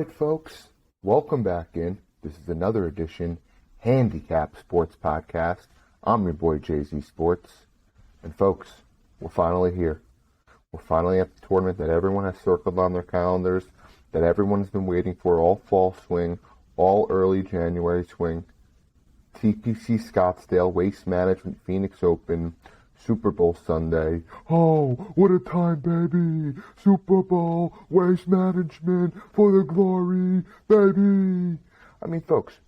right, folks, welcome back in. This is another edition, Handicap Sports Podcast. I'm your boy, Jay-Z Sports. And folks, we're finally here. We're finally at the tournament that everyone has circled on their calendars, that everyone's been waiting for all fall swing, all early January swing. TPC Scottsdale, Waste Management, Phoenix Open, Super Bowl Sunday. Oh, what a time, baby! Super Bowl, Waste Management, for the glory, baby! I mean, folks,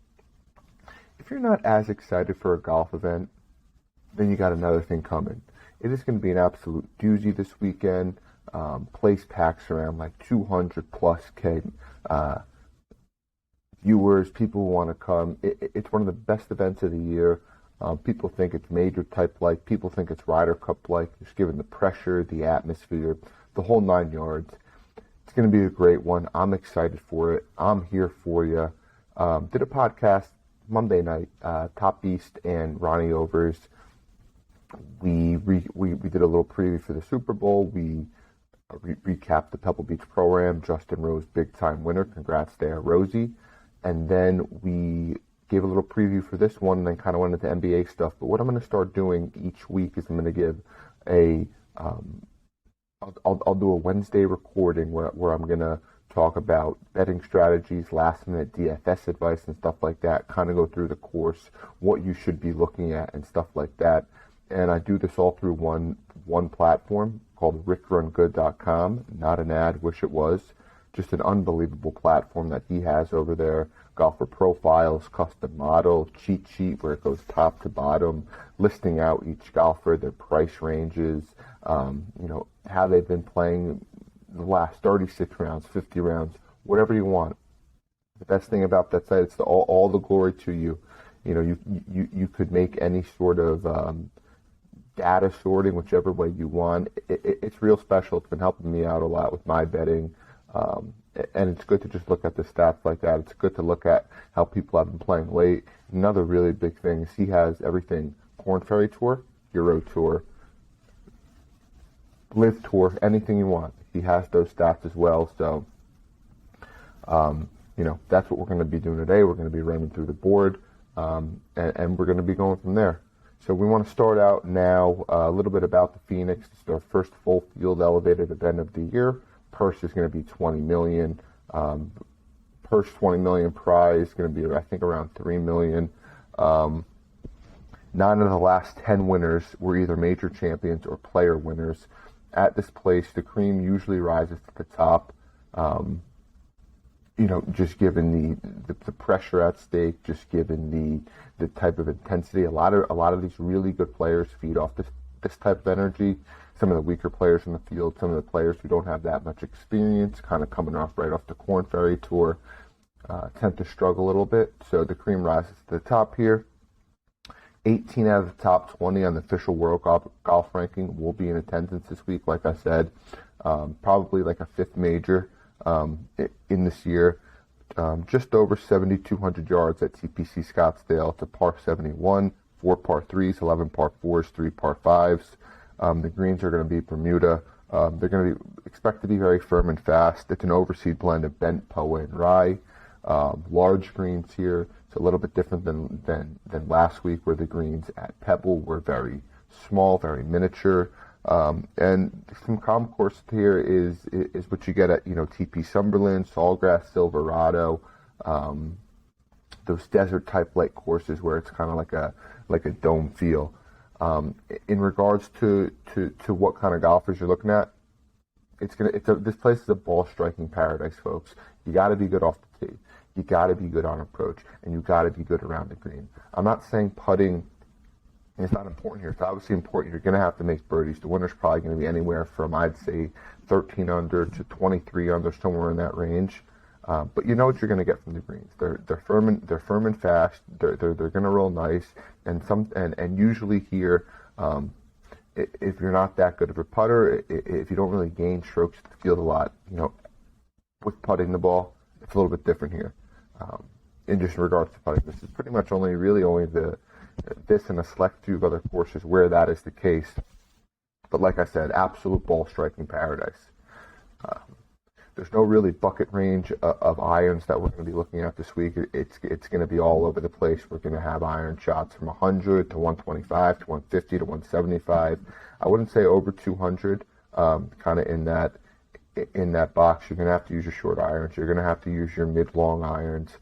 if you're not as excited for a golf event, then you got another thing coming. It is going to be an absolute doozy this weekend. Place packs around like 200 plus K viewers, people who want to come. It's one of the best events of the year. People think it's major type like, people think it's Ryder Cup like, just given the pressure, the atmosphere, the whole 9 yards. It's going to be a great one. I'm excited for it. I'm here for you. Did a podcast Monday night, Top Beast and Ronnie Overs. We did a little preview for the Super Bowl. We recapped the Pebble Beach Pro-Am, Justin Rose big time winner. Congrats there, Rosie. And then we gave a little preview for this one and then kind of went into NBA stuff. But what I'm going to start doing each week is I'm going to give I'll do a Wednesday recording where I'm going to talk about betting strategies, last minute DFS advice and stuff like that, kind of go through the course, what you should be looking at and stuff like that. And I do this all through one platform called rickrungood.com. Not an ad, wish it was. Just an unbelievable platform that he has over there. Golfer profiles, custom model, cheat sheet where it goes top to bottom, listing out each golfer, their price ranges, how they've been playing the last 36 rounds, 50 rounds, whatever you want. The best thing about that site, it's all the glory to you. You know, you could make any sort of data sorting, whichever way you want. It's real special. It's been helping me out a lot with my betting. And it's good to just look at the stats like that. It's good to look at how people have been playing late. Another really big thing is he has everything. Korn Ferry Tour, Euro Tour, Live Tour, anything you want. He has those stats as well. So, that's what we're going to be doing today. We're going to be running through the board, and we're going to be going from there. So we want to start out now a little bit about the Phoenix. It's our first full field elevated event of the year. Purse is going to be $20 million. Purse $20 million, prize is going to be, I think, around $3 million. 9 of the last 10 winners were either major champions or player winners. At this place, the cream usually rises to the top. Just given the pressure at stake, just given the type of intensity. A lot of these really good players feed off this type of energy. Some of the weaker players in the field, some of the players who don't have that much experience, kind of coming right off the Korn Ferry Tour, tend to struggle a little bit. So the cream rises to the top here. 18 out of the top 20 on the official World Golf Ranking will be in attendance this week, like I said. Probably like a fifth major in this year. Just over 7,200 yards at TPC Scottsdale to par 71, 4 par 3s, 11 par 4s, 3 par 5s. The greens are going to be Bermuda. They're going to expect to be very firm and fast. It's an overseed blend of bent, POA, and rye. Large greens here. It's a little bit different than last week, where the greens at Pebble were very small, very miniature. And some calm course here is what you get at TP Summerlin, Sawgrass, Silverado, those desert type like courses where it's kind of like a dome feel. In regards to what kind of golfers you're looking at, this place is a ball striking paradise, folks. You got to be good off the tee, you got to be good on approach, and you got to be good around the green. I'm not saying putting is not important here. It's obviously important. You're going to have to make birdies. The winner's probably going to be anywhere from, I'd say, 13 under to 23 under, somewhere in that range. But you know what you're going to get from the greens. They're firm and fast. They're going to roll nice, and usually here, if you're not that good of a putter, if you don't really gain strokes to the field a lot, with putting the ball, it's a little bit different here. In just regards to putting, this is pretty much only this and a select few of other courses where that is the case. But like I said, absolute ball striking paradise. There's no really bucket range of irons that we're going to be looking at this week. It's going to be all over the place. We're going to have iron shots from 100 to 125 to 150 to 175. I wouldn't say over 200. Kind of in that box. You're going to have to use your short irons. You're going to have to use your mid-long irons.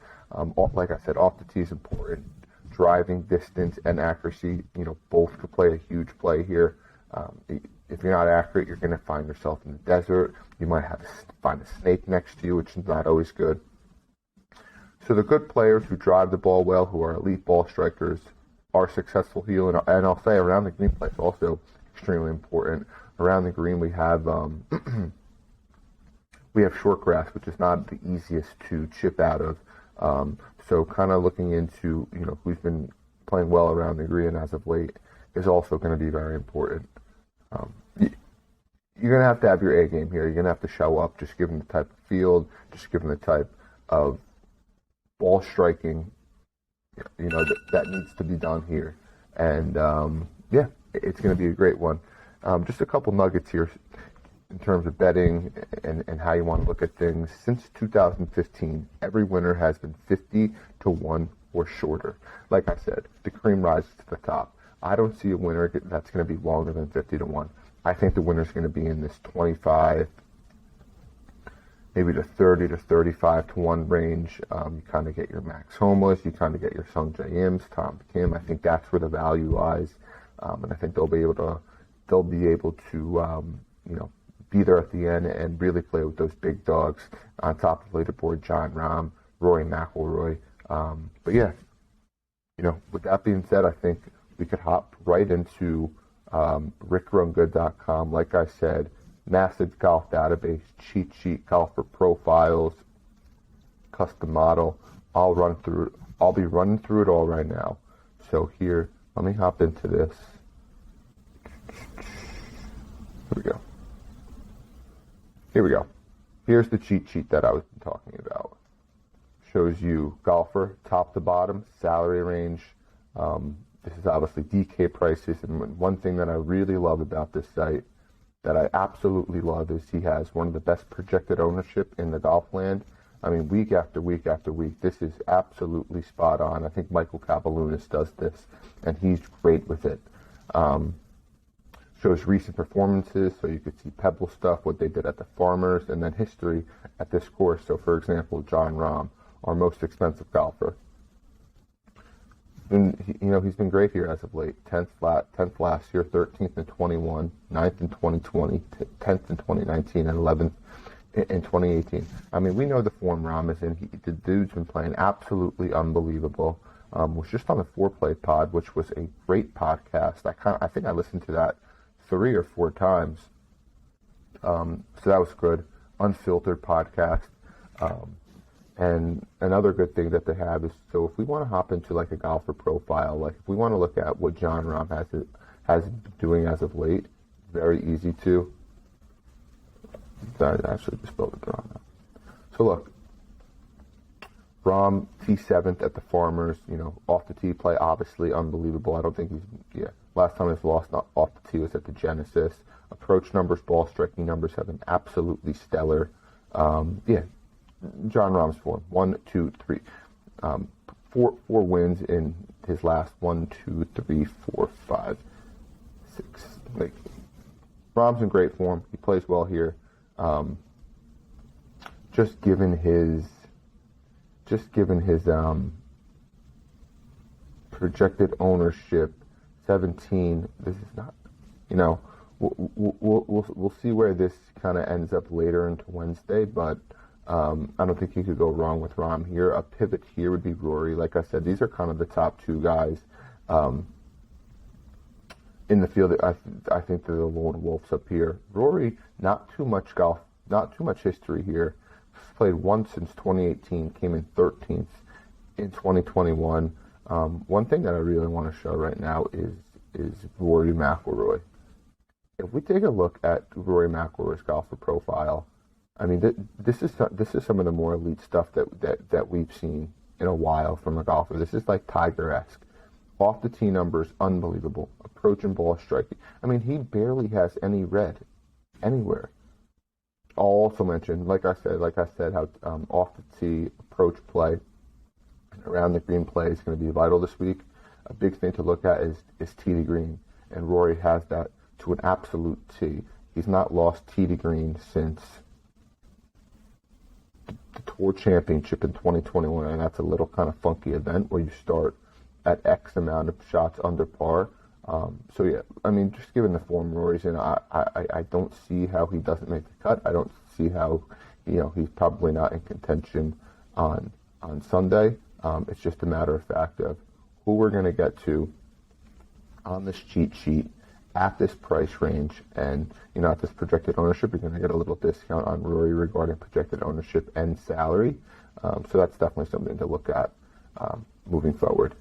Like I said, off the tee is important. Driving distance and accuracy, both could play a huge play here. If you're not accurate, you're going to find yourself in the desert. You might have to find a snake next to you, which is not always good. So the good players who drive the ball well, who are elite ball strikers, are successful here. And I'll say around the green play is also extremely important. Around the green, we have short grass, which is not the easiest to chip out of. So kind of looking into who's been playing well around the green as of late is also going to be very important. You're going to have your A game here. You're going to have to show up, just given the type of field, just given the type of ball striking, that needs to be done here. And, it's going to be a great one. Just a couple nuggets here in terms of betting and how you want to look at things. Since 2015, every winner has been 50 to 1 or shorter. Like I said, the cream rises to the top. I don't see a winner that's going to be longer than 50 to 1. I think the winner's going to be in this 25, maybe to 30 to 35 to 1 range. You kind of get your Max Homeless, you kind of get your Sung Jae Ims, Tom Kim. I think that's where the value lies, and I think they'll be able to be there at the end and really play with those big dogs on top of the leaderboard. Jon Rahm, Rory McIlroy. With that being said, I think we could hop right into rickrungood.com. Like I said, massive golf database, cheat sheet, golfer profiles, custom model. I'll be running through it all right now. So here, let me hop into this. Here we go. Here's the cheat sheet that I was talking about. Shows you golfer, top to bottom, salary range. This is obviously DK prices. And one thing that I really love about this site, that I absolutely love, is he has one of the best projected ownership in the golf land. I mean, week after week after week, this is absolutely spot on. I think Michael Kapalunas does this, and he's great with it. Shows recent performances, so you could see Pebble stuff, what they did at the Farmers, and then history at this course. So, for example, Jon Rahm, our most expensive golfer. And he's been great here as of late. 10th last year, 13th in 21, 9th in 2020, 10th in 2019, and 11th in 2018. I mean, we know the form Rahm is in. The dude's been playing absolutely unbelievable. Was just on the Foreplay pod, which was a great podcast. I think I listened to that 3 or 4 times. So that was good. Unfiltered podcast. And another good thing that they have is, so if we want to hop into like a golfer profile, like if we want to look at what Jon Rahm has been doing as of late, very easy to. I actually just spelled it wrong now. So look, Rahm, T7th at the Farmers, off the tee play, obviously unbelievable. I don't think last time he's lost off the tee was at the Genesis. Approach numbers, ball striking numbers have been absolutely stellar. Jon Rahm's form, 1, 2, 3, 4 wins in his last 1, 2, 3, 4, 5, 6. Like, Rahm's in great form. He plays well here. Just given his projected ownership, 17. This is not, we'll see where this kind of ends up later into Wednesday, but I don't think you could go wrong with Rahm here. A pivot here would be Rory. Like I said, these are kind of the top 2 guys in the field. I think they're the lone wolves up here. Rory, not too much golf, not too much history here. He's played once since 2018, came in 13th in 2021. One thing that I really want to show right now is Rory McIlroy. If we take a look at Rory McIlroy's golfer profile, I mean, this is some of the more elite stuff that we've seen in a while from a golfer. This is like Tiger-esque. Off the tee numbers, unbelievable. Approach and ball striking. I mean, he barely has any red anywhere. I'll also mention, like I said, how off the tee approach play and around the green play is going to be vital this week. A big thing to look at is tee to green, and Rory has that to an absolute tee. He's not lost tee to green since the Tour Championship in 2021, and that's a little kind of funky event where you start at X amount of shots under par. So yeah, I mean, just given the form Rory's in, I don't see how he doesn't make the cut. I don't see how, he's probably not in contention on Sunday. It's just a matter of fact of who we're going to get to on this cheat sheet at this price range, and at this projected ownership, you're going to get a little discount on Rory regarding projected ownership and salary. So that's definitely something to look at moving forward.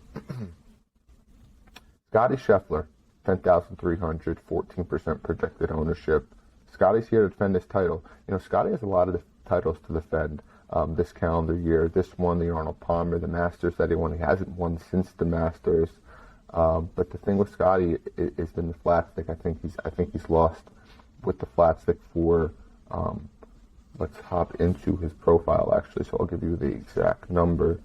Scotty Scheffler, 10,300, 14% projected ownership. Scotty's here to defend his title. Scotty has a lot of titles to defend this calendar year. This one, the Arnold Palmer, the Masters that he won. He hasn't won since the Masters. But the thing with Scotty is been the flat stick. I think he's lost with the flat stick for. Let's hop into his profile actually. So I'll give you the exact number.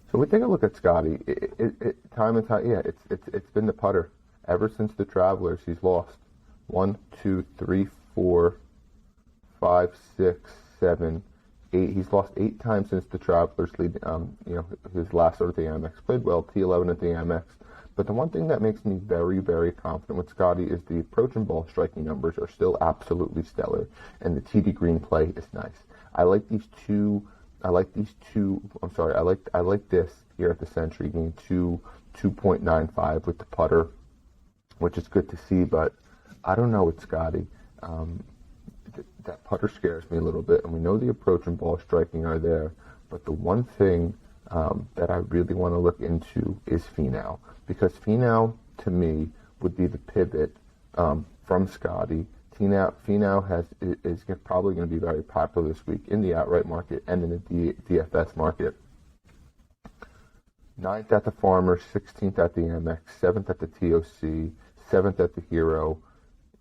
So we take a look at Scotty. Time and time, yeah, it's been the putter ever since the Travelers. He's lost 1, 2, 3, 4, 5, 6, 7, 8. He's lost 8 times since the Travelers lead. His last start at the Amex, played well, T11 at the Amex. But the one thing that makes me very, very confident with Scotty is the approach and ball striking numbers are still absolutely stellar, and the tee to green play is nice. I like this here at the Century game 2.95 with the putter, which is good to see, but I don't know with Scotty. That putter scares me a little bit, and we know the approach and ball striking are there, but the one thing that I really want to look into is Finau, because Finau, to me, would be the pivot from Scotty. Finau is probably going to be very popular this week in the outright market and in the DFS market. 9th at the Farmers, 16th at the Amex, 7th at the TOC, 7th at the Hero.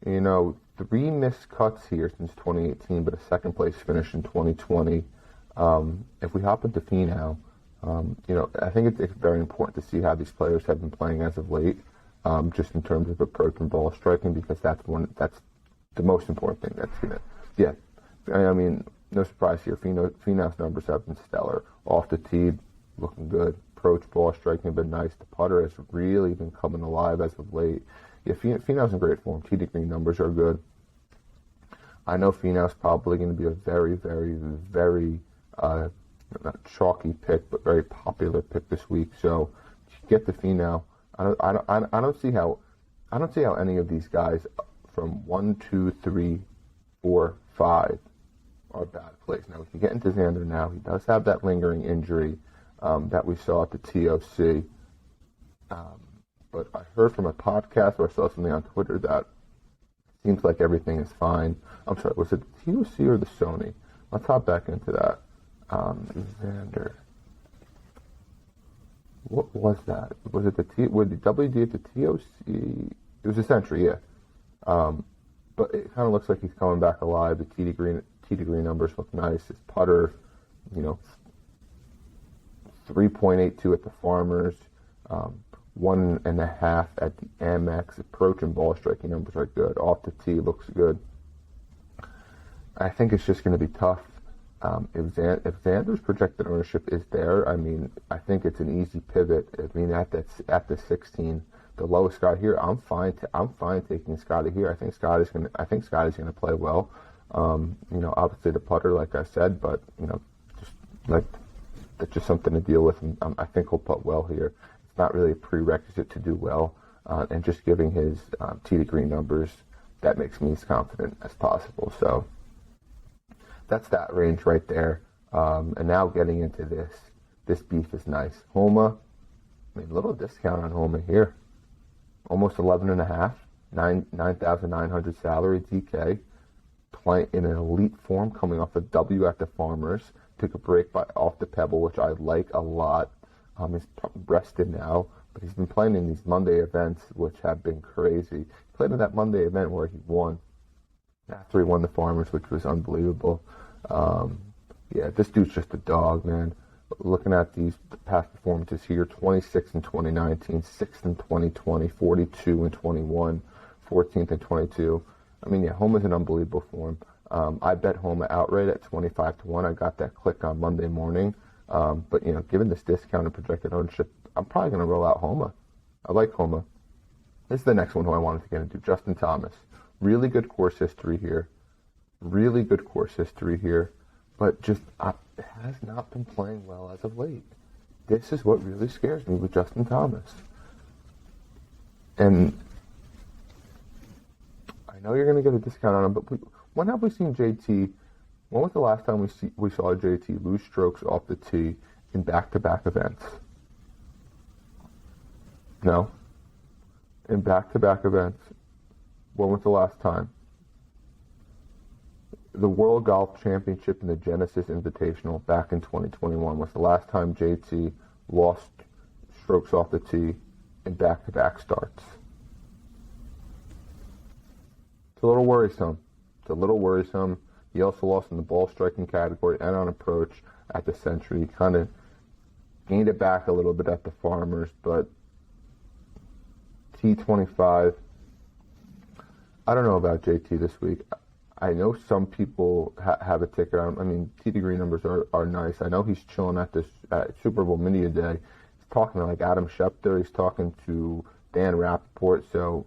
3 missed cuts here since 2018, but a second place finish in 2020. If we hop into Finau, I think it's very important to see how these players have been playing as of late, just in terms of approach and ball striking, because that's the most important thing that's going to, yeah. I mean, no surprise here. Finau's numbers have been stellar. Off the tee, looking good. Approach, ball striking have been nice. The putter has really been coming alive as of late. Yeah, Finau's in great form. Tee to green numbers are good. I know Finau's probably going to be a very, very, very, not chalky pick, but very popular pick this week. So get the Finau. I don't see how any of these guys from 1, 2, 3, 4, 5 are bad plays. Now we can get into Xander now. He does have that lingering injury that we saw at the TOC. But I heard from a podcast or I saw something on Twitter that it seems like everything is fine. I'm sorry, was it the TOC or the Sony? Let's hop back into that. Xander. What was that? Was it the WD at the TOC? It was a Century, yeah. But it kind of looks like he's coming back alive. The tee to green numbers look nice. His putter, 3.82 at the Farmers, 1.5 at the Amex. Approach and ball striking numbers are good. Off the tee looks good. I think it's just going to be tough. If Xander's projected ownership is there, I mean, I think it's an easy pivot. I mean, at the 16, the lowest guy here, I'm fine taking Scotty here. I think Scotty's gonna play well. Obviously the putter, like I said, but that's just something to deal with. And I think he'll putt well here. It's not really a prerequisite to do well, and just giving his tee to green numbers, that makes me as confident as possible. So that's that range right there. And now getting into this beef is nice. Homa, I mean, a little discount on Homa here. Almost 11.5, 9,900 salary. DK playing in an elite form, coming off a W at the Farmers. Took a break off the Pebble, which I like a lot. He's rested now, but he's been playing in these Monday events, which have been crazy. He played in that Monday event where he won. after he won the Farmers, which was unbelievable. Yeah, this dude's just a dog, man. Looking at these past performances here, 26 in 2019, 6th in 2020, 42 in 21, 14th in 22. I mean, yeah, Homa's in unbelievable form. I bet Homa outright at 25-1. I got that click on Monday morning. But, you know, given this discounted projected ownership, I'm probably going to roll out Homa. I like Homa. This is the next one who I wanted to get into, Justin Thomas. Really good course history here. Really good course history here. But just has not been playing well as of late. This is what really scares me with Justin Thomas. And I know you're going to get a discount on him, but when have we seen JT? When was the last time we saw JT lose strokes off the tee in back-to-back events? No. In back-to-back events. When was the last time? The World Golf Championship and the Genesis Invitational back in 2021 was the last time JT lost strokes off the tee in back-to-back starts. It's a little worrisome. It's a little worrisome. He also lost in the ball striking category and on approach at the Century. He kind of gained it back a little bit at the Farmers, but T25, I don't know about JT this week. I know some people have a ticket on. I mean, tee to green numbers are nice. I know he's chilling at this Super Bowl Media Day. He's talking to like Adam Schefter. He's talking to Dan Rappaport. So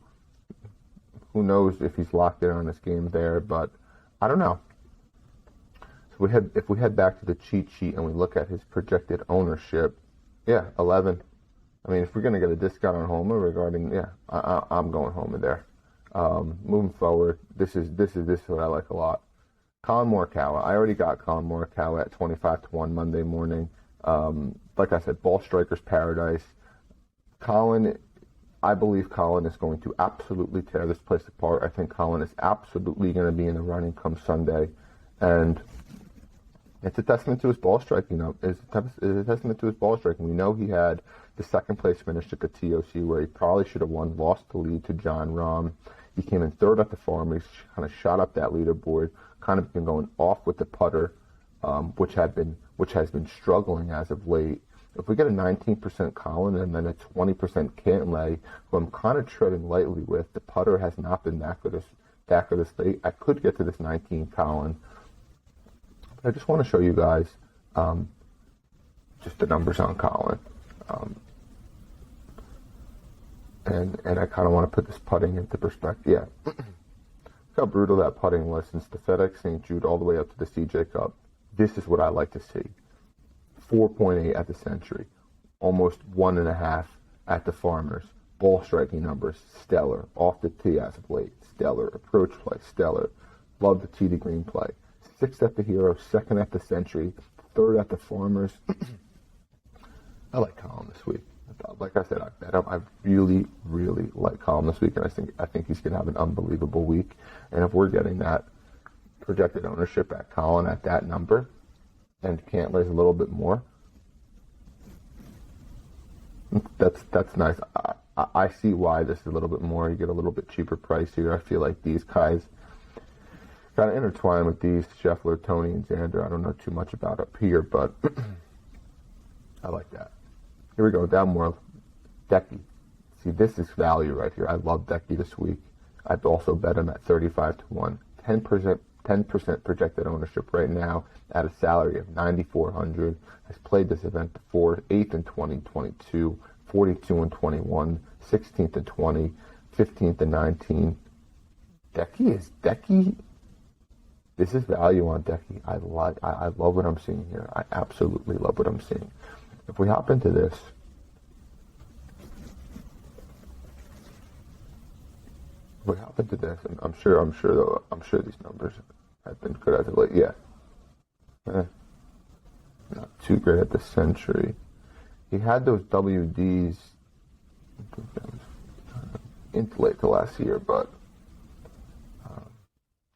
who knows if he's locked in on this game there? But I don't know. So if we head back to the cheat sheet and we look at his projected ownership, yeah, 11. I mean, if we're gonna get a discount on Homer regarding, yeah, I'm going Homer there. Moving forward, this is what I like a lot. Colin Morikawa. I already got Colin Morikawa at 25-1 Monday morning. Like I said, ball striker's paradise. I believe Colin is going to absolutely tear this place apart. I think Colin is absolutely going to be in the running come Sunday, and it's a testament to his ball striking. It's a testament to his ball striking. We know he had the second place finish at the TOC where he probably should have won, lost the lead to John Rahm. He came in third at the Farmers, kind of shot up that leaderboard, kind of been going off with the putter, which has been struggling as of late. If we get a 19% Colin and then a 20% Cantlay, who I'm kind of treading lightly with, the putter has not been that good as late. I could get to this 19 Colin. But I just want to show you guys just the numbers on Colin. And I kind of want to put this putting into perspective. Yeah. Look how brutal that putting was since the FedEx St. Jude all the way up to the CJ Cup. This is what I like to see. 4.8 at the Century. Almost 1.5 at the Farmers. Ball striking numbers, stellar. Off the tee as of late, stellar. Approach play, stellar. Love the tee to green play. 6th at the Hero, 2nd at the Century, 3rd at the Farmers. I like Colin this week. Like I said, I bet him. I really, really like Colin this week, and I think he's going to have an unbelievable week. And if we're getting that projected ownership at Colin at that number, and Cantlay's a little bit more, that's nice. I see why this is a little bit more. You get a little bit cheaper price here. I feel like these guys kind of intertwine with these, Scheffler, Tony, and Xander. I don't know too much about up here, but I like that. Here we go, down more. Decky. See, this is value right here. I love Decky this week. I'd also bet him at 35-1. 10% projected ownership right now at a salary of $9,400. Has played this event before. 8th in 2022, 42 and 21, 16th and 20, 15th and 19. Decky. This is value on Decky. I love what I'm seeing here. I absolutely love what I'm seeing. If we hop into this, and I'm sure these numbers have been good as of late. Yeah, not too great at the Century. He had those WDs into late to last year, but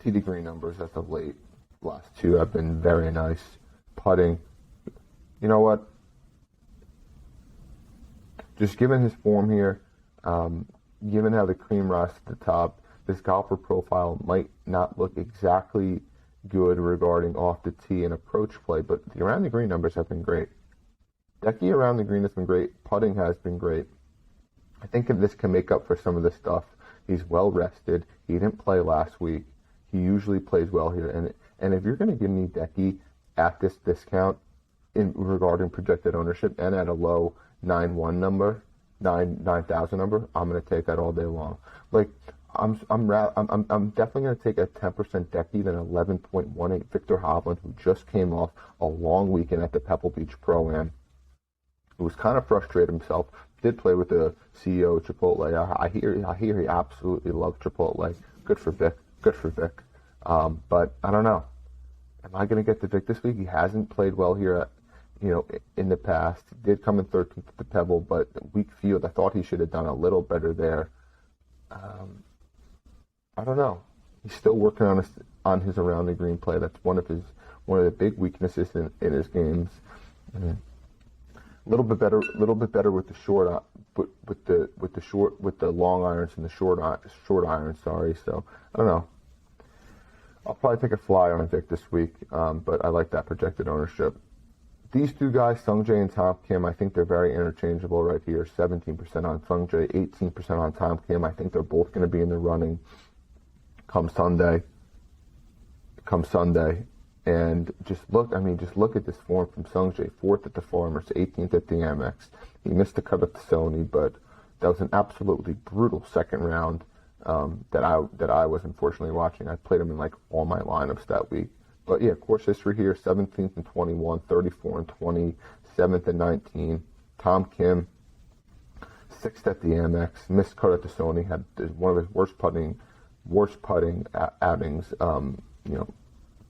tee to green numbers as of late, last two have been very nice. Putting, you know what? Just given his form here, given how the cream rises to the top, this golfer profile might not look exactly good regarding off the tee and approach play, but the around the green numbers have been great. Decky around the green has been great. Putting has been great. I think if this can make up for some of this stuff. He's well rested. He didn't play last week. He usually plays well here. And if you're going to give me Decky at this discount in regarding projected ownership and at a low 9,1 number, 9,000 number, I'm going to take that all day long. Like I'm definitely going to take a 10% Decky than 11.18 Victor Hovland, who just came off a long weekend at the Pebble Beach Pro-Am. Who was kind of frustrated himself. Did play with the CEO of Chipotle. I hear he absolutely loves Chipotle. Good for Vic. Good for Vic. But I don't know. Am I going to get the Vic this week? He hasn't played well here, in the past. He did come in 13th at the Pebble, but weak field. I thought he should have done a little better there. I don't know. He's still working on his around the green play. That's one of the big weaknesses in his games. A little bit better with the short, with the long irons and the short irons. Sorry. So I don't know. I'll probably take a flyer on Vic this week, but I like that projected ownership. These two guys, Sungjae and Tom Kim, I think they're very interchangeable right here. 17% on Sungjae, 18% on Tom Kim. I think they're both going to be in the running come Sunday. And just look at this form from Sungjae. 4th at the Farmers, 18th at the Amex. He missed the cut at the Sony, but that was an absolutely brutal second round that I was unfortunately watching. I played him in like all my lineups that week. But yeah, course history here: 17th and 21, 34 and 20, 7th and 19. Tom Kim, 6th at the Amex, missed cut at the Sony, had one of his worst putting outings.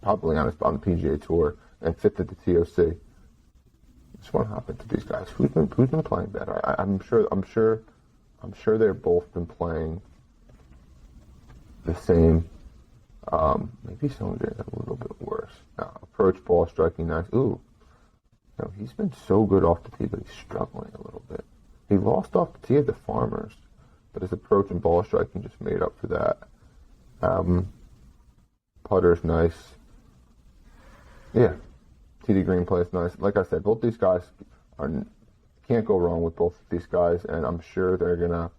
Probably on the PGA Tour, and 5th at the TOC. Just want to hop into these guys. Who's been playing better? I'm sure they've both been playing the same. Maybe some days a little bit worse. Approach, ball striking, nice. Ooh, he's been so good off the tee, but he's struggling a little bit. He lost off the tee at the Farmers, but his approach and ball striking just made up for that. Putter's nice. Yeah, TD Green plays nice. Like I said, both these guys can't go wrong with both of these guys, and I'm sure their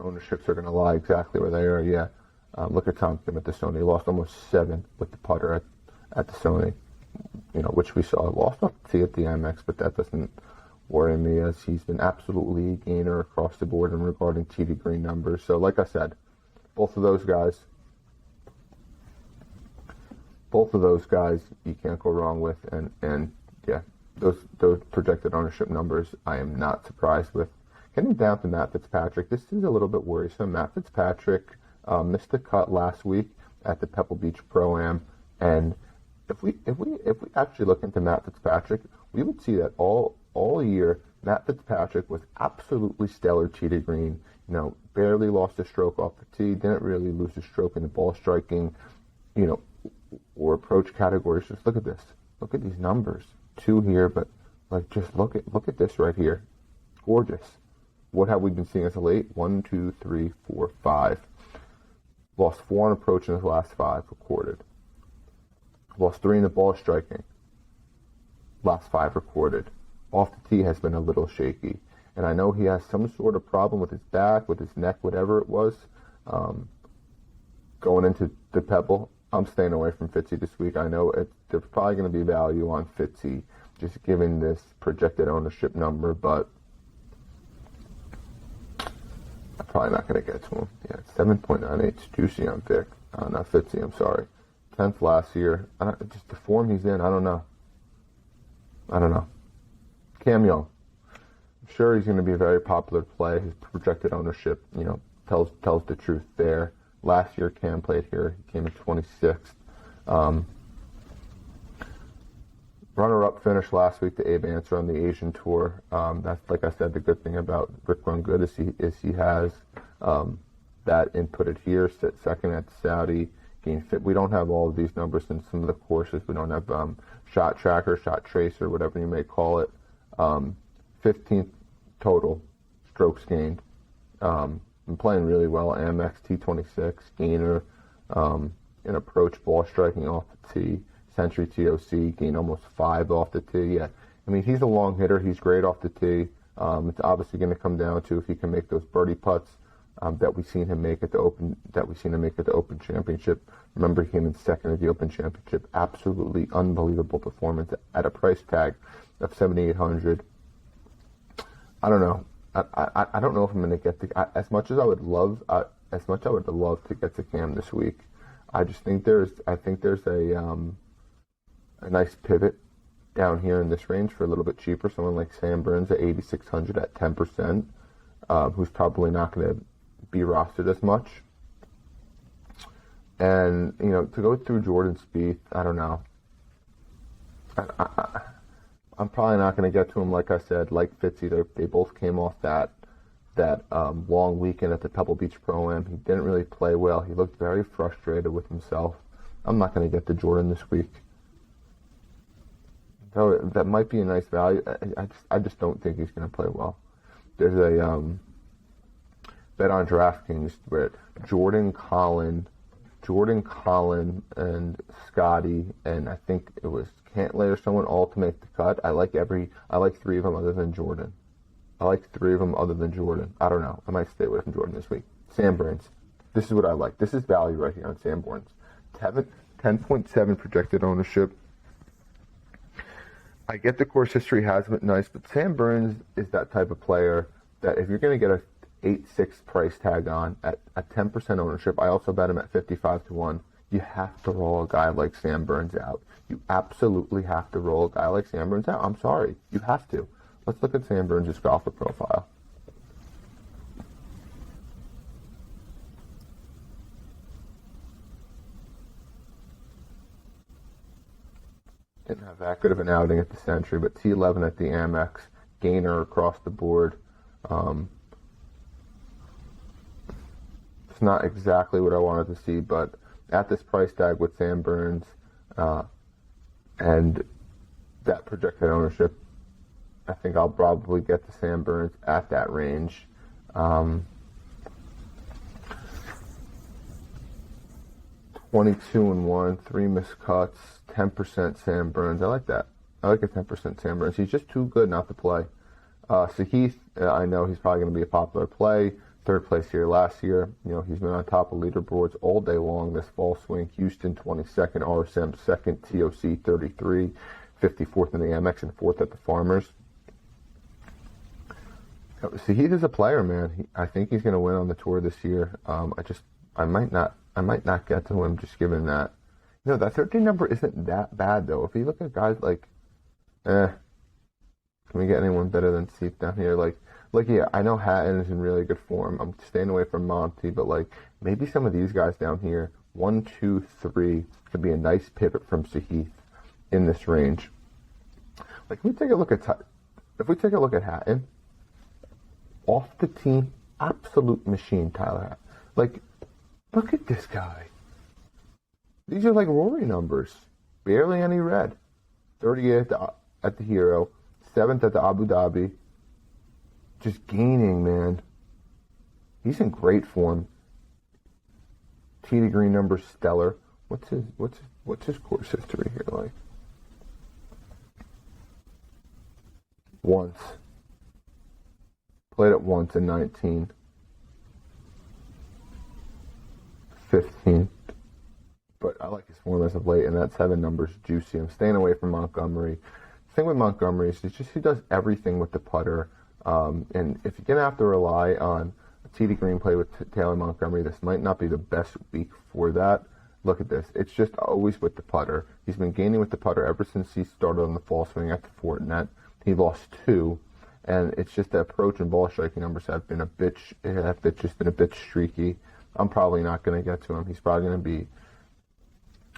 ownerships are gonna lie exactly where they are. Yeah, look at Tom Kim at the Sony. He lost almost 7 with the putter at the Sony, which we saw. Lost off the tee at the Amex, but that doesn't worry me, as he's been absolutely a gainer across the board in regarding TD Green numbers. So, like I said, both of those guys you can't go wrong with, and yeah, those projected ownership numbers I am not surprised with. Getting down to Matt Fitzpatrick, this is a little bit worrisome. Matt Fitzpatrick missed the cut last week at the Pebble Beach Pro-Am, and if we actually look into Matt Fitzpatrick, we would see that all year Matt Fitzpatrick was absolutely stellar tee to green. Barely lost a stroke off the tee, didn't really lose a stroke in the ball striking, or approach categories. Just look at this. Look at these numbers. 2 here, but just look at this right here. Gorgeous. What have we been seeing as of late? 1, 2, 3, 4, 5. Lost 4 on approach in his last 5 recorded. Lost 3 in the ball striking. Last 5 recorded. Off the tee has been a little shaky. And I know he has some sort of problem with his back, with his neck, whatever it was. Going into the Pebble, I'm staying away from Fitzy this week. I know there's probably going to be value on Fitzy, just given this projected ownership number, but I'm probably not going to get to him. Yeah, 7.98. It's juicy on Vic. Not Fitzy, I'm sorry. 10th last year. Just the form he's in, I don't know. Cam Young. I'm sure he's going to be a very popular play. His projected ownership, tells the truth there. Last year, Cam played here. He came in 26th. Runner-up finish last week to Abe Answer on the Asian Tour. That's, like I said, the good thing about Rick Run Good is he has that inputted here. Second at Saudi. Gained fit. We don't have all of these numbers in some of the courses. We don't have shot tracker, shot tracer, whatever you may call it. 15th total strokes gained. been playing really well. Amex T26, gainer, an approach ball striking off the tee, Century TOC, gained almost 5 off the tee. Yeah, I mean, he's a long hitter. He's great off the tee. It's obviously going to come down to if he can make those birdie putts that we've seen him make at the Open Championship. Remember, he came in second at the Open Championship. Absolutely unbelievable performance at a price tag of $7,800. I don't know. I don't know if I'm going to get as much as I would love to get to Cam this week. I think there's a nice pivot down here in this range for a little bit cheaper. Someone like Sam Burns at 8,600 at 10%, who's probably not going to be rostered as much. And, to go through Jordan Spieth, I don't know. I'm probably not going to get to him, like I said, like Fitzy. They both came off that long weekend at the Pebble Beach Pro-Am. He didn't really play well. He looked very frustrated with himself. I'm not going to get to Jordan this week. So that might be a nice value. I just don't think he's going to play well. There's a bet on DraftKings where Jordan, Colin, and Scotty, and I think it was Cantlay or someone, all to make the cut. I like 3 of them other than Jordan. I don't know. I might stay away from Jordan this week. Sam Burns. This is what I like. This is value right here on Sam Burns. 10.7 projected ownership. I get the course history has been nice, but Sam Burns is that type of player that if you're going to get a 8.6 price tag on at 10% ownership, I also bet him at 55-1. You have to roll a guy like Sam Burns out. You absolutely have to roll a guy like Sam Burns out. I'm sorry. You have to. Let's look at Sam Burns' golfer profile. Didn't have that good of an outing at the Century, but T11 at the Amex, gainer across the board. It's not exactly what I wanted to see, but at this price tag with Sam Burns and that projected ownership, I think I'll probably get to Sam Burns at that range. 22-1, 3 missed cuts, 10% Sam Burns. I like that. I like a 10% Sam Burns. He's just too good not to play. Sahith, I know he's probably going to be a popular play. 3rd place here last year. He's been on top of leaderboards all day long this fall swing. Houston 22nd, RSM 2nd, TOC 33, 54th in the Amex, and 4th at the Farmers. Sahith is a player, man. I think he's going to win on the tour this year. I might not get to him just given that. That 13 number isn't that bad though. If you look at guys like, can we get anyone better than Sahith down here? Yeah, I know Hatton is in really good form. I'm staying away from Monty, but maybe some of these guys down here, 1, 2, 3, could be a nice pivot from Sahith in this range. If we take a look at Hatton, off the tee, absolute machine, Tyler Hatton. Look at this guy. These are like Rory numbers. Barely any red. 38th at the Hero, 7th at the Abu Dhabi. Just gaining, man. He's in great form. Tee to green number stellar. What's his course history here like? Once. Played it once in 19. 15. But I like his form as of late, and that 7 number's juicy. I'm staying away from Montgomery. The thing with Montgomery is he does everything with the putter. And if you're going to have to rely on a tee to green play with Taylor Montgomery, this might not be the best week for that. Look at this. It's just always with the putter. He's been gaining with the putter ever since he started on the fall swing at the Fortinet. He lost 2. And it's just the approach and ball striking numbers have been just been a bit streaky. I'm probably not going to get to him. He's probably going to be,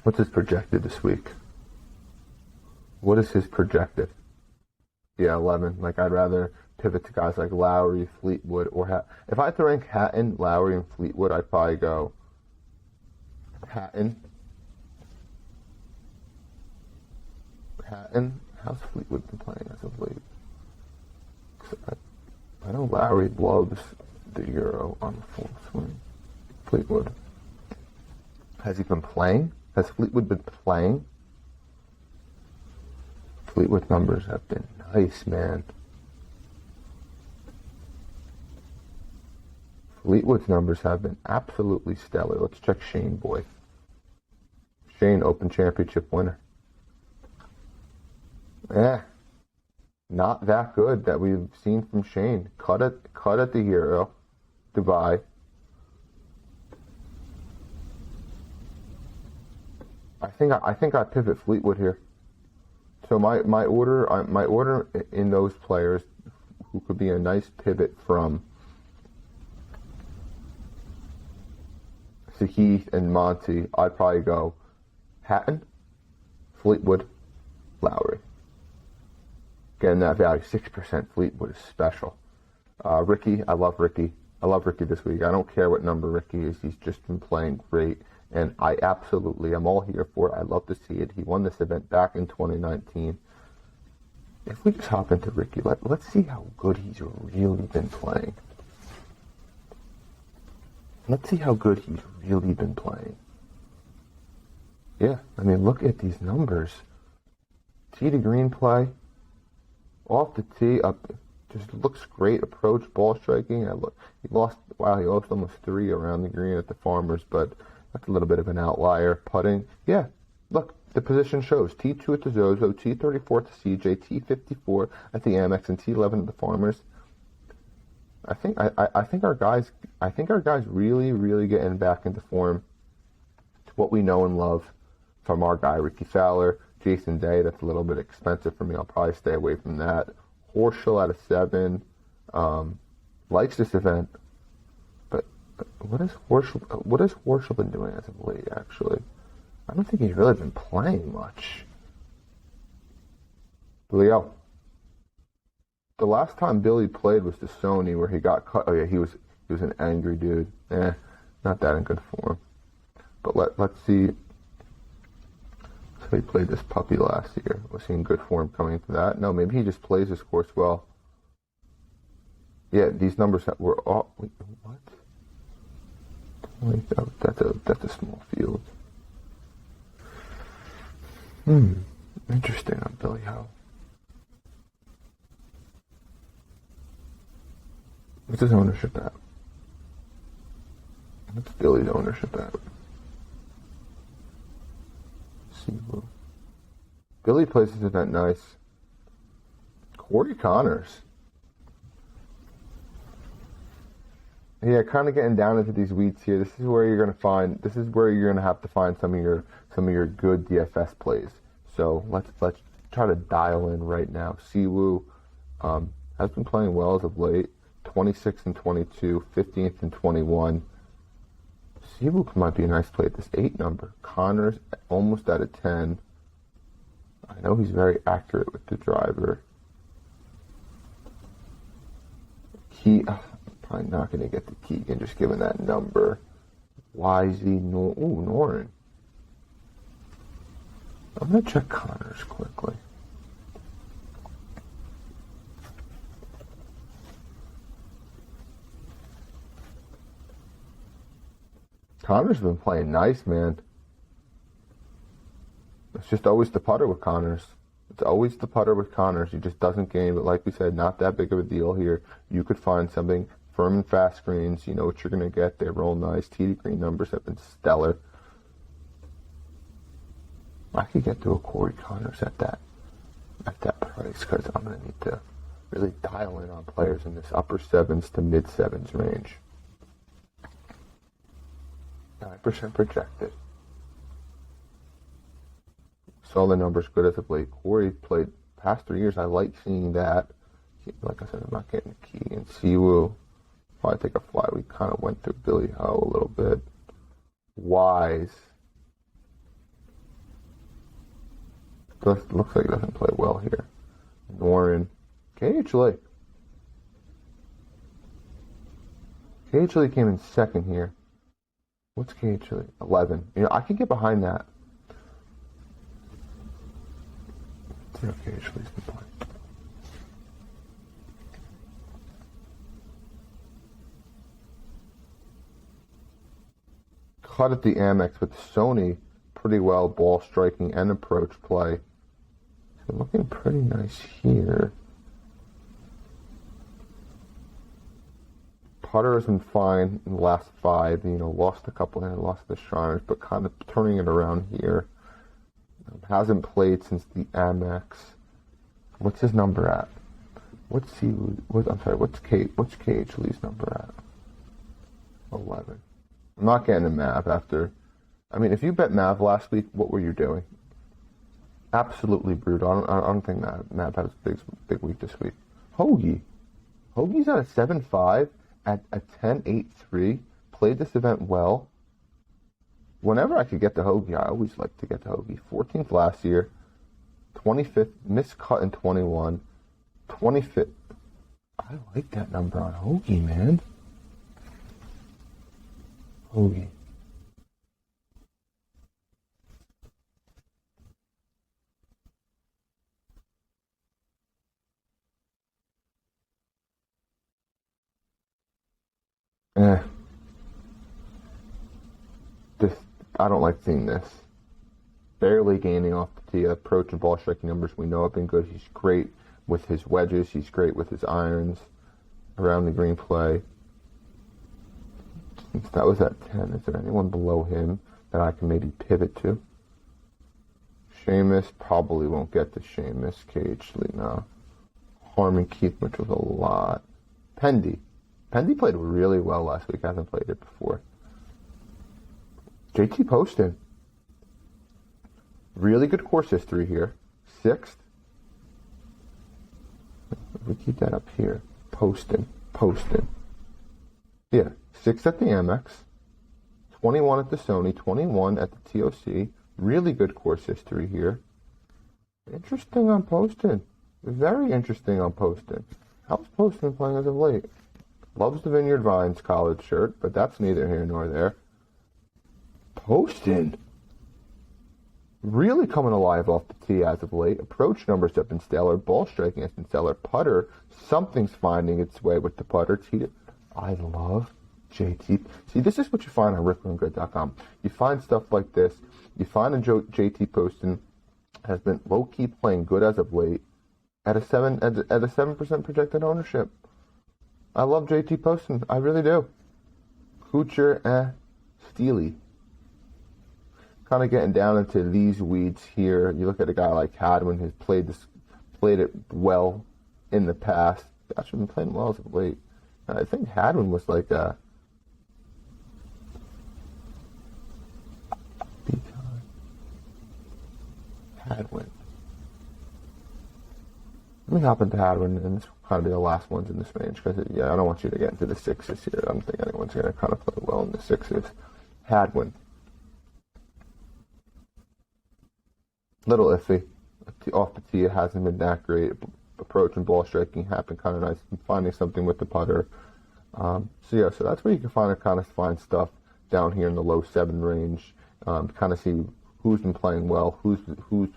what's his projected this week? What is his projected? Yeah, 11. I'd rather pivot to guys like Lowry, Fleetwood, or if I had to rank Hatton, Lowry, and Fleetwood, I'd probably go Hatton. How's Fleetwood been playing as of late? I know Lowry loves the Euro on the full swing. Fleetwood. Has he been playing? Has Fleetwood been playing? Fleetwood numbers have been nice, man. Fleetwood's numbers have been absolutely stellar. Let's check Shane Boy. Shane, Open Championship winner. Not that good that we've seen from Shane. Cut at the Euro, Dubai. I think I pivot Fleetwood here. So my order in those players who could be a nice pivot from Sahith and Monty, I'd probably go Hatton, Fleetwood, Lowry. Getting that value, 6% Fleetwood is special. Ricky, I love Ricky. I love Ricky this week. I don't care what number Ricky is. He's just been playing great. And I absolutely am all here for it. I love to see it. He won this event back in 2019. If we just hop into Ricky, let's see how good he's really been playing. Let's see how good he's really been playing. Yeah, I mean, look at these numbers. Tee to green play. Off the tee, up, just looks great. Approach, ball striking. He lost almost 3 around the green at the Farmers, but that's a little bit of an outlier. Putting, yeah, look, the position shows T2 at the Zozo, T34 at the CJ, T54 at the Amex, and T11 at the Farmers. I think our guys really getting back into form. To what we know and love from our guy Ricky Fowler. Jason Day, that's a little bit expensive for me. I'll probably stay away from that. Horschel at a 7. Likes this event. But what has Horschel been doing as of late, actually? I don't think he's really been playing much. Leo. The last time Billy played was the Sony where he got cut. Oh yeah, he was an angry dude. Not that in good form. But let's see. So he played this puppy last year. Was he in good form coming into that? No, maybe he just plays this course well. Yeah, these numbers that were all. Wait, what? That's a small field. Interesting on Billy Ho. What's his ownership at? What's Billy's ownership at? Billy plays this event nice. Corey Connors. Yeah, kind of getting down into these weeds here. This is where you're going to have to find some of your good DFS plays. So let's try to dial in right now. Siwoo has been playing well as of late. 26 and 22, 15th and 21. Siwoo might be a nice play at this 8 number. Connors almost at a 10. I know he's very accurate with the driver. Probably not going to get the Keegan just given that number. Norin. I'm going to check Connors quickly. Connors has been playing nice, man. It's just always the putter with Connors. It's always the putter with Connors. He just doesn't gain, but like we said, not that big of a deal here. You could find something firm and fast greens. You know what you're going to get. They roll nice. Tee to green numbers have been stellar. I could get to a Corey Connors at that price because I'm going to need to really dial in on players in this upper 7s to mid 7s range. 9% projected. Saw the numbers good as of late. Corey played past 3 years. I like seeing that. Like I said, I'm not getting a key. And Siwoo, probably take a fly. We kind of went through Billy Ho a little bit. Wise. Looks like he doesn't play well here. Norin. KH Lake. KH Lake came in second here. What's KH Lake? 11. You know, I can get behind that. Let's see how KH Lake's been playing. cut at the Amex with Sony pretty well, ball striking and approach play. So looking pretty nice here. Putter has been fine in the last 5. Lost a couple and lost the Shriners, but kind of turning it around here. Hasn't played since the Amex. What's his number at? What's KH Lee's number at? 11. I'm not getting a Mav after. If you bet Mav last week, what were you doing? Absolutely brutal. I don't think Mav has a big week this week. Hoagie's at a 7.5 at a 10.83. Played this event well. Whenever I could get the Hoagie, I always like to get the Hoagie. 14th last year, 25th, missed cut in 21, 25th. I like that number on Hoagie, man. Hoagie. I don't like seeing this. Barely gaining off the tee. Approach and ball striking numbers we know have been good. He's great with his wedges. He's great with his irons around the green play. Since that was at 10, is there anyone below him that I can maybe pivot to? Seamus probably won't get to Seamus. KH Lee, no. Harmon Keith, which was a lot. Pendy played really well last week. Hasn't played it before. JT Poston. Really good course history here. 6th. If we keep that up here. Poston. Yeah. 6th at the Amex. 21 at the Sony. 21 at the TOC. Really good course history here. Interesting on Poston. Very interesting on Poston. How's Poston playing as of late? Loves the Vineyard Vines college shirt, but that's neither here nor there. Poston really coming alive off the tee as of late. Approach numbers have been stellar. Ball striking has been stellar. Putter, something's finding its way with the putter. I love JT. See, this is what you find on ricklandgood.com. You find stuff like this. You find a JT Poston has been low-key playing good as of late at a 7% projected ownership. I love JT Poston. I really do. Kuchar, Steely. Kind of getting down into these weeds here. You look at a guy like Hadwin who's played it well in the past. Actually been playing well as of late. I think Hadwin was like a Hadwin. Let me hop into Hadwin, and this will kind of be the last ones in this range because I don't want you to get into the 6s here. I don't think anyone's going to kind of play well in the 6s. Hadwin. Little iffy. Off the tee, it hasn't been that great. Approach and ball striking happened kind of nice. I'm finding something with the putter. So that's where you can find stuff down here in the low 7 range. Kind of see who's been playing well, who's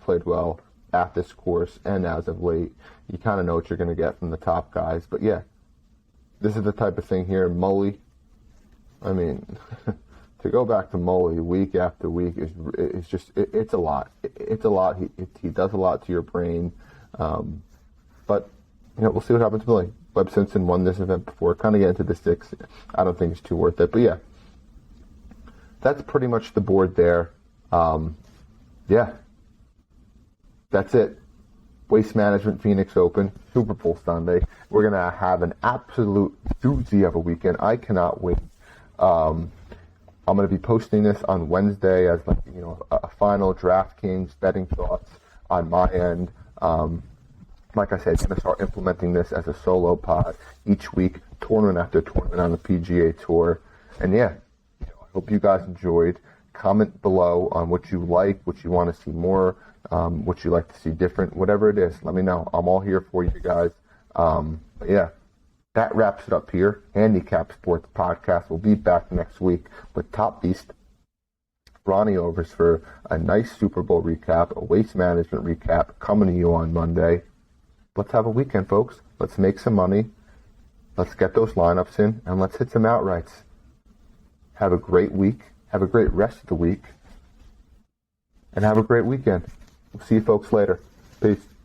played well at this course and as of late. You kind of know what you're going to get from the top guys. But yeah, this is the type of thing here. Mully, to go back to Mully week after week is just it's a lot. It's a lot. He does a lot to your brain. But we'll see what happens to Mully. Webb Simpson won this event before. Kind of get into the 6. I don't think it's too worth it. But yeah, that's pretty much the board there. That's it. Waste Management Phoenix Open, Super Bowl Sunday. We're going to have an absolute doozy of a weekend. I cannot wait. I'm going to be posting this on Wednesday as a final DraftKings betting thoughts on my end. Like I said, I'm going to start implementing this as a solo pod each week, tournament after tournament on the PGA Tour. And I hope you guys enjoyed. Comment below on what you like, what you want to see more, what you like to see different, whatever it is. Let me know. I'm all here for you guys. That wraps it up here. Handicap Sports Podcast will be back next week with Top Beast Ronnie Overs for a nice Super Bowl recap, a waste management recap coming to you on Monday. Let's have a weekend, folks. Let's make some money. Let's get those lineups in, and let's hit some outrights. Have a great week. Have a great rest of the week. And have a great weekend. We'll see you folks later. Peace.